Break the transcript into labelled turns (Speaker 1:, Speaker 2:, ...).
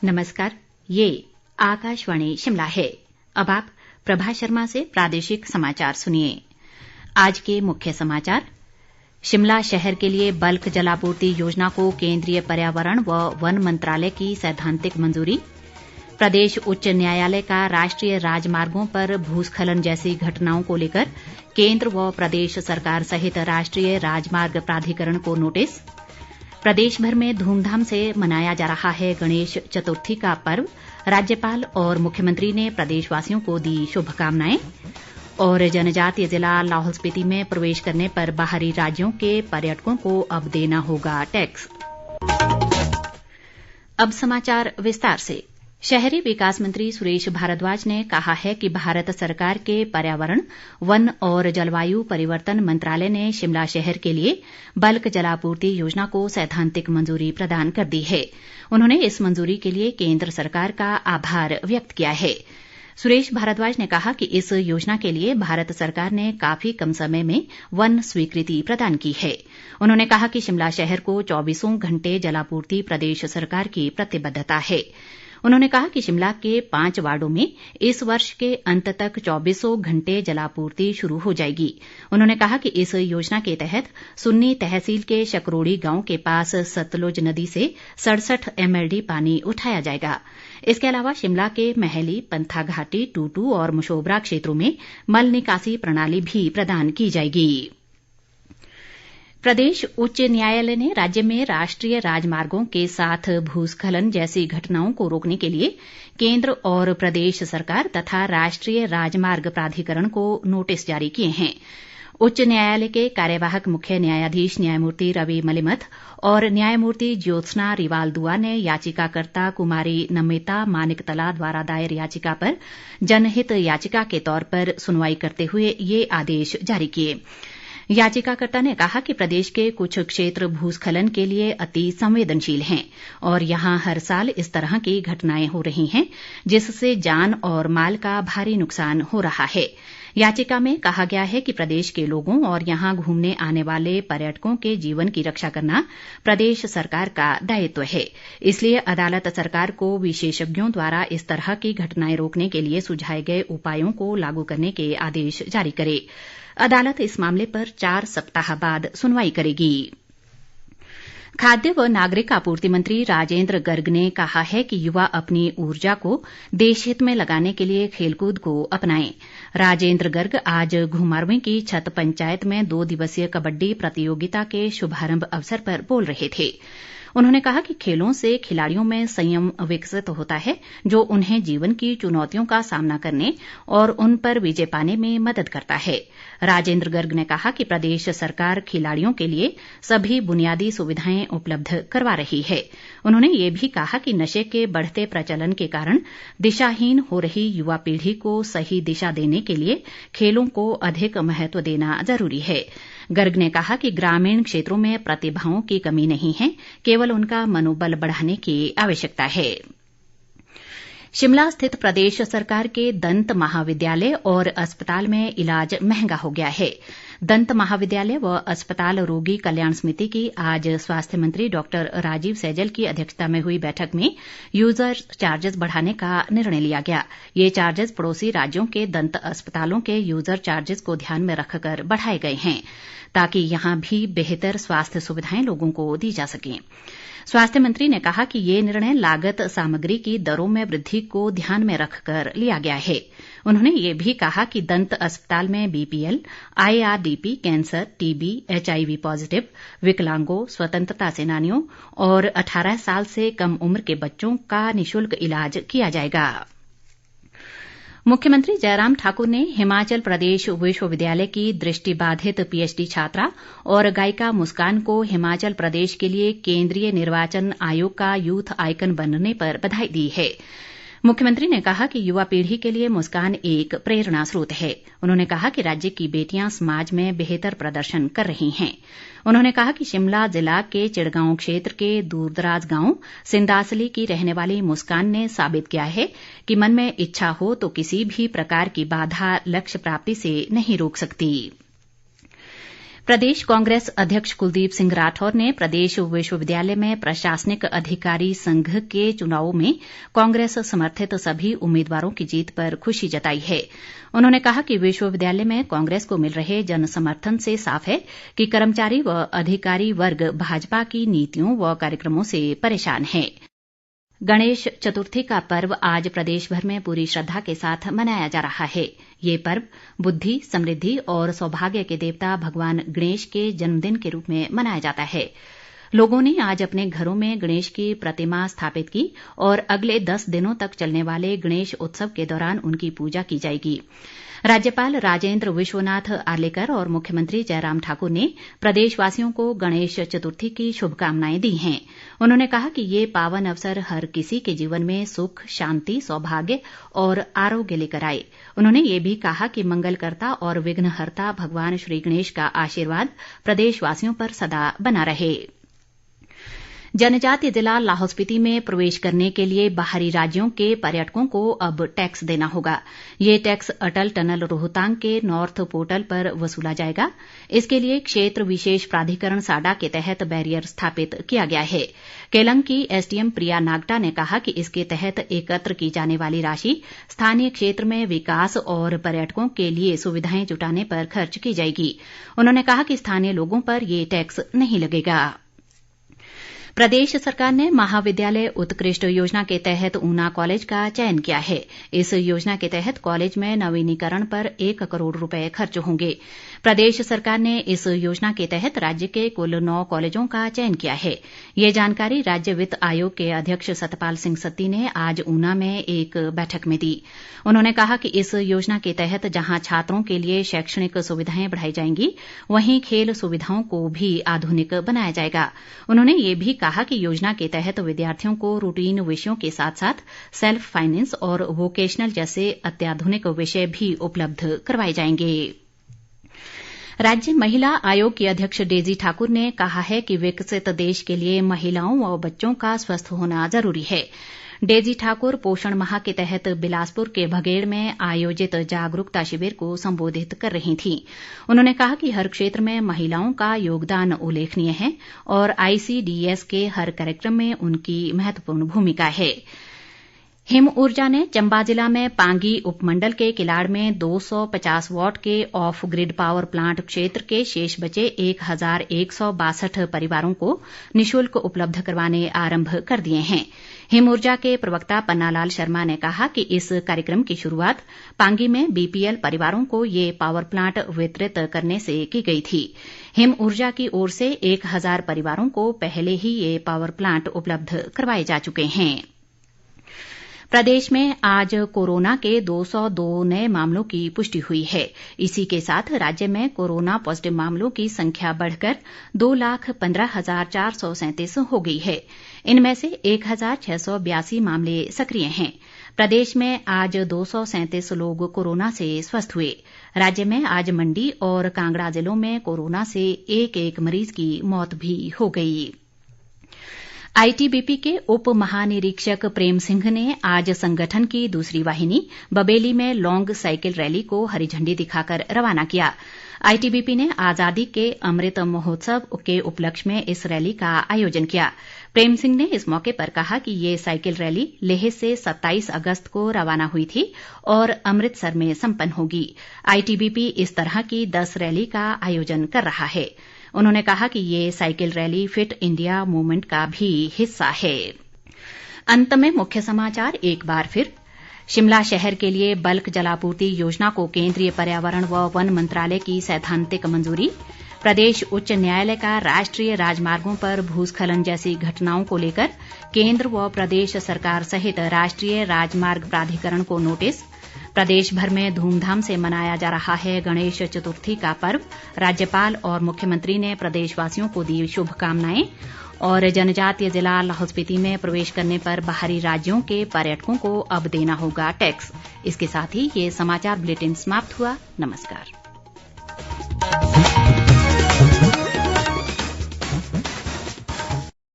Speaker 1: नमस्कार, ये आकाशवाणी शिमला है। अब आप प्रभा शर्मा से प्रादेशिक समाचार सुनिए। आज के मुख्य समाचार। शिमला शहर के लिए बल्क जलापूर्ति योजना को केंद्रीय पर्यावरण व वन मंत्रालय की सैद्धांतिक मंजूरी। प्रदेश उच्च न्यायालय का राष्ट्रीय राजमार्गों पर भूस्खलन जैसी घटनाओं को लेकर केंद्र व प्रदेश सरकार सहित राष्ट्रीय राजमार्ग प्राधिकरण को नोटिस। प्रदेश भर में धूमधाम से मनाया जा रहा है गणेश चतुर्थी का पर्व। राज्यपाल और मुख्यमंत्री ने प्रदेशवासियों को दी शुभकामनाएं। और जनजातीय जिला लाहौल स्पीति में प्रवेश करने पर बाहरी राज्यों के पर्यटकों को अब देना होगा टैक्स। अब समाचार विस्तार से। शहरी विकास मंत्री सुरेश भारद्वाज ने कहा है कि भारत सरकार के पर्यावरण, वन और जलवायु परिवर्तन मंत्रालय ने शिमला शहर के लिए बल्क जलापूर्ति योजना को सैद्धांतिक मंजूरी प्रदान कर दी है। उन्होंने इस मंजूरी के लिए केंद्र सरकार का आभार व्यक्त किया है। सुरेश भारद्वाज ने कहा कि इस योजना के लिए भारत सरकार ने काफी कम समय में वन स्वीकृति प्रदान की है। उन्होंने कहा कि शिमला शहर को 24 घंटे जलापूर्ति प्रदेश सरकार की प्रतिबद्धता है। उन्होंने कहा कि शिमला के 5 वार्डों में इस वर्ष के अंत तक 24 घंटे जलापूर्ति शुरू हो जाएगी। उन्होंने कहा कि इस योजना के तहत सुन्नी तहसील के शकरोड़ी गांव के पास सतलुज नदी से 67 MLD पानी उठाया जाएगा। इसके अलावा शिमला के महली, पंथा घाटी, टूटू और मशोबरा क्षेत्रों में मल निकासी प्रणाली भी प्रदान की जाएगी। प्रदेश उच्च न्यायालय ने राज्य में राष्ट्रीय राजमार्गों के साथ भूस्खलन जैसी घटनाओं को रोकने के लिए केंद्र और प्रदेश सरकार तथा राष्ट्रीय राजमार्ग प्राधिकरण को नोटिस जारी किए हैं। उच्च न्यायालय के कार्यवाहक मुख्य न्यायाधीश न्यायमूर्ति रवि मलिमथ और न्यायमूर्ति ज्योत्सना रिवाल दुआ ने याचिकाकर्ता कुमारी नमिता मानिकतला द्वारा दायर याचिका पर जनहित याचिका के तौर पर सुनवाई करते हुए ये आदेश जारी किए। याचिकाकर्ता ने कहा कि प्रदेश के कुछ क्षेत्र भूस्खलन के लिए अति संवेदनशील हैं और यहां हर साल इस तरह की घटनाएं हो रही हैं, जिससे जान और माल का भारी नुकसान हो रहा है। याचिका में कहा गया है कि प्रदेश के लोगों और यहां घूमने आने वाले पर्यटकों के जीवन की रक्षा करना प्रदेश सरकार का दायित्व है। इसलिए अदालत सरकार को विशेषज्ञों द्वारा इस तरह की घटनाएं रोकने के लिए सुझाए गए उपायों को लागू करने के आदेश जारी करे। अदालत इस मामले पर 4 सप्ताह बाद सुनवाई करेगी। खाद्य व नागरिक आपूर्ति मंत्री राजेंद्र गर्ग ने कहा है कि युवा अपनी ऊर्जा को देशहित में लगाने के लिए खेलकूद को अपनाएं। राजेंद्र गर्ग आज घुमारवीं की छत पंचायत में 2 दिवसीय कबड्डी प्रतियोगिता के शुभारंभ अवसर पर बोल रहे थे। उन्होंने कहा कि खेलों से खिलाड़ियों में संयम विकसित होता है, जो उन्हें जीवन की चुनौतियों का सामना करने और उन पर विजय पाने में मदद करता है। राजेंद्र गर्ग ने कहा कि प्रदेश सरकार खिलाड़ियों के लिए सभी बुनियादी सुविधाएं उपलब्ध करवा रही है। उन्होंने ये भी कहा कि नशे के बढ़ते प्रचलन के कारण दिशाहीन हो रही युवा पीढ़ी को सही दिशा देने के लिए खेलों को अधिक महत्व देना जरूरी है। गर्ग ने कहा कि ग्रामीण क्षेत्रों में प्रतिभाओं की कमी नहीं है, केवल उनका मनोबल बढ़ाने की आवश्यकता है। शिमला स्थित प्रदेश सरकार के दंत महाविद्यालय और अस्पताल में इलाज महंगा हो गया है। दंत महाविद्यालय व अस्पताल रोगी कल्याण समिति की आज स्वास्थ्य मंत्री डॉक्टर राजीव सैजल की अध्यक्षता में हुई बैठक में यूजर चार्जेस बढ़ाने का निर्णय लिया गया। ये चार्जेस पड़ोसी राज्यों के दंत अस्पतालों के यूजर चार्जेस को ध्यान में रखकर बढ़ाए गए हैं, ताकि यहां भी बेहतर स्वास्थ्य सुविधाएं लोगों को दी जा सकें। स्वास्थ्य मंत्री ने कहा कि ये निर्णय लागत सामग्री की दरों में वृद्धि को ध्यान में रखकर लिया गया है। उन्होंने ये भी कहा कि दंत अस्पताल में BPL, IRDP, cancer, TB, HIV positive, विकलांगों, स्वतंत्रता सेनानियों और 18 साल से कम उम्र के बच्चों का निःशुल्क इलाज किया जाएगा। मुख्यमंत्री जयराम ठाकुर ने हिमाचल प्रदेश विश्वविद्यालय की दृष्टिबाधित PhD छात्रा और गायिका मुस्कान को हिमाचल प्रदेश के लिए केंद्रीय निर्वाचन आयोग का यूथ आइकन बनने पर बधाई दी है। मुख्यमंत्री ने कहा कि युवा पीढ़ी के लिए मुस्कान एक प्रेरणा स्रोत है। उन्होंने कहा कि राज्य की बेटियां समाज में बेहतर प्रदर्शन कर रही हैं। उन्होंने कहा कि शिमला जिला के चिड़गांव क्षेत्र के दूरदराज गांव सिंदासली की रहने वाली मुस्कान ने साबित किया है कि मन में इच्छा हो तो किसी भी प्रकार की बाधा लक्ष्य प्राप्ति से नहीं रोक सकती। प्रदेश कांग्रेस अध्यक्ष कुलदीप सिंह राठौर ने प्रदेश विश्वविद्यालय में प्रशासनिक अधिकारी संघ के चुनावों में कांग्रेस समर्थित सभी उम्मीदवारों की जीत पर खुशी जताई है। उन्होंने कहा कि विश्वविद्यालय में कांग्रेस को मिल रहे जन समर्थन से साफ है कि कर्मचारी व अधिकारी वर्ग भाजपा की नीतियों व कार्यक्रमों से परेशान है। गणेश चतुर्थी का पर्व आज प्रदेश भर में पूरी श्रद्धा के साथ मनाया जा रहा है। ये पर्व बुद्धि, समृद्धि और सौभाग्य के देवता भगवान गणेश के जन्मदिन के रूप में मनाया जाता है। लोगों ने आज अपने घरों में गणेश की प्रतिमा स्थापित की और अगले 10 दिनों तक चलने वाले गणेश उत्सव के दौरान उनकी पूजा की जाएगी। राज्यपाल राजेंद्र विश्वनाथ आर्लेकर और मुख्यमंत्री जयराम ठाकुर ने प्रदेशवासियों को गणेश चतुर्थी की शुभकामनाएं दी हैं। उन्होंने कहा कि ये पावन अवसर हर किसी के जीवन में सुख, शांति, सौभाग्य और आरोग्य लेकर आए। उन्होंने ये भी कहा कि मंगलकर्ता और विघ्नहर्ता भगवान श्री गणेश का आशीर्वाद प्रदेशवासियों पर सदा बना रहे। जनजातीय जिला लाहौल स्पीति में प्रवेश करने के लिए बाहरी राज्यों के पर्यटकों को अब टैक्स देना होगा। ये टैक्स अटल टनल रोहतांग के नॉर्थ पोर्टल पर वसूला जाएगा। इसके लिए क्षेत्र विशेष प्राधिकरण साडा के तहत बैरियर स्थापित किया गया है। केलंग की एसडीएम प्रिया नागटा ने कहा कि इसके तहत एकत्र की जाने वाली राशि स्थानीय क्षेत्र में विकास और पर्यटकों के लिए सुविधाएं जुटाने पर खर्च की जाएगी। उन्होंने कहा कि स्थानीय लोगों पर ये टैक्स नहीं लगेगा। प्रदेश सरकार ने महाविद्यालय उत्कृष्ट योजना के तहत ऊना कॉलेज का चयन किया है। इस योजना के तहत कॉलेज में नवीनीकरण पर 1 करोड़ रुपए खर्च होंगे। प्रदेश सरकार ने इस योजना के तहत राज्य के कुल 9 कॉलेजों का चयन किया है। ये जानकारी राज्य वित्त आयोग के अध्यक्ष सतपाल सिंह सत्ती ने आज ऊना में एक बैठक में दी। उन्होंने कहा कि इस योजना के तहत जहां छात्रों के लिए शैक्षणिक सुविधाएं बढ़ाई जाएंगी, वहीं खेल सुविधाओं को भी आधुनिक बनाया जाएगा। उन्होंने ये भी कहा कि योजना के तहत विद्यार्थियों को रूटीन विषयों के साथ साथ सेल्फ फाइनेंस और वोकेशनल जैसे अत्याधुनिक विषय भी उपलब्ध करवाए जाएंगे। राज्य महिला आयोग की अध्यक्ष डेजी ठाकुर ने कहा है कि विकसित देश के लिए महिलाओं व बच्चों का स्वस्थ होना जरूरी है। डेजी ठाकुर पोषण माह के तहत बिलासपुर के भगेड़ में आयोजित जागरूकता शिविर को संबोधित कर रही थीं। उन्होंने कहा कि हर क्षेत्र में महिलाओं का योगदान उल्लेखनीय है और आईसीडीएस के हर कार्यक्रम में उनकी महत्वपूर्ण भूमिका है। हिम ऊर्जा ने चंबा जिला में पांगी उपमंडल के किलाड़ में 250 वाट के ऑफ ग्रिड पावर प्लांट क्षेत्र के शेष बचे 1162 परिवारों को निशुल्क उपलब्ध करवाने आरंभ कर दिए हैं। हिम ऊर्जा के प्रवक्ता पन्नालाल शर्मा ने कहा कि इस कार्यक्रम की शुरुआत पांगी में बीपीएल परिवारों को ये पावर प्लांट वितरित करने से की गई थी। हिम ऊर्जा की ओर से 1000 परिवारों को पहले ही ये पावर प्लांट उपलब्ध करवाए जा चुके हैं। प्रदेश में आज कोरोना के 202 नए मामलों की पुष्टि हुई है। इसी के साथ राज्य में कोरोना पॉजिटिव मामलों की संख्या बढ़कर 2,15,437 हो गई है। इनमें से 1,682 मामले सक्रिय हैं। प्रदेश में आज 237 लोग कोरोना से स्वस्थ हुए। राज्य में आज मंडी और कांगड़ा जिलों में कोरोना से एक मरीज की मौत भी हो गई। आईटीबीपी के उप महानिरीक्षक प्रेम सिंह ने आज संगठन की दूसरी वाहिनी बबेली में लॉन्ग साइकिल रैली को हरी झंडी दिखाकर रवाना किया। आईटीबीपी ने आजादी के अमृत महोत्सव के उपलक्ष्य में इस रैली का आयोजन किया। प्रेम सिंह ने इस मौके पर कहा कि ये साइकिल रैली लेह से 27 अगस्त को रवाना हुई थी और अमृतसर में संपन्न होगी। आईटीबीपी इस तरह की 10 रैली का आयोजन कर रहा है। उन्होंने कहा कि ये cycle rally fit India movement का भी हिस्सा है। अंत में मुख्य समाचार एक बार फिर। शिमला शहर के लिए बल्क जलापूर्ति योजना को केंद्रीय पर्यावरण व वन मंत्रालय की सैद्धांतिक मंजूरी। प्रदेश उच्च न्यायालय का राष्ट्रीय राजमार्गों पर भूस्खलन जैसी घटनाओं को लेकर केंद्र व प्रदेश सरकार सहित राष्ट्रीय राजमार्ग प्राधिकरण को नोटिस। प्रदेश भर में धूमधाम से मनाया जा रहा है गणेश चतुर्थी का पर्व। राज्यपाल और मुख्यमंत्री ने प्रदेशवासियों को दी शुभकामनाएं। और जनजातीय जिला लाहौल स्पीति में प्रवेश करने पर बाहरी राज्यों के पर्यटकों को अब देना होगा टैक्स। इसके साथ ही ये समाचार बुलेटिन समाप्त हुआ। नमस्कार।